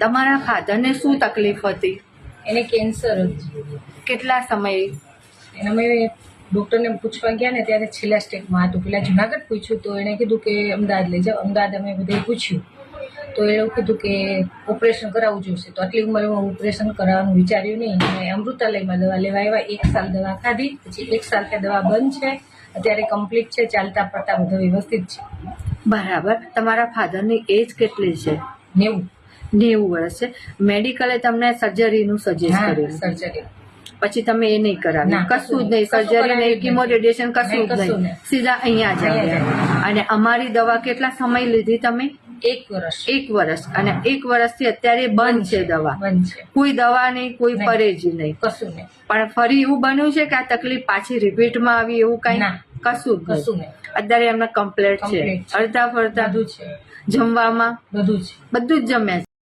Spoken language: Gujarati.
તમારા ફાધરને શું તકલીફ હતી? એને કેન્સર હતું. કેટલા સમય? એને અમે ડૉક્ટરને પૂછવા ગયા ને ત્યારે છેલ્લા સ્ટેજમાં હતું. પેલા જુનાગઢ પૂછ્યું તો એણે કીધું કે અમદાવાદ લઈ જાઓ. અમદાવાદ અમે બધે પૂછ્યું તો એવું કીધું કે ઓપરેશન કરાવવું જોઈશે. તો આટલી ઉંમરમાં ઓપરેશન કરાવવાનું વિચાર્યું નહીં. અને અમૃતાલયમાં દવા લેવા આવ્યા. 1 સાલ દવા ખાધી, પછી 1 સાલ ત્યાં દવા બંધ છે. અત્યારે કમ્પ્લીટ છે, ચાલતા પડતા બધું વ્યવસ્થિત છે. બરાબર. તમારા ફાધરની એજ કેટલી છે? 90 વર્ષ છે. મેડિકલે તમને સર્જરીનું સજેસ્ટ કર્યું? સર્જરી. પછી તમે એ નહીં કરાવ્યું? કશું જ નહીં, સર્જરી નહીં, કિમો રેડિયેશન કશું જ નહીં, સીધા અહીંયા જ આવ્યા. અને અમારી દવા કેટલા સમય લીધી તમે? 1 વર્ષ. 1 વર્ષ. અને 1 વર્ષથી અત્યારે બંધ છે દવા? બંધ છે. કોઈ દવા નહીં, કોઈ પરેજી નહીં, કશું નહીં. પણ ફરી એવું બન્યું છે કે આ તકલીફ પાછી રિપીટમાં આવી એવું કઈ? કશું નહીં. અત્યારે એમને કમ્પ્લીટ છે. હરતા ફરતા બધું છે. જમવામાં બધું જ જ જમ્યા છે.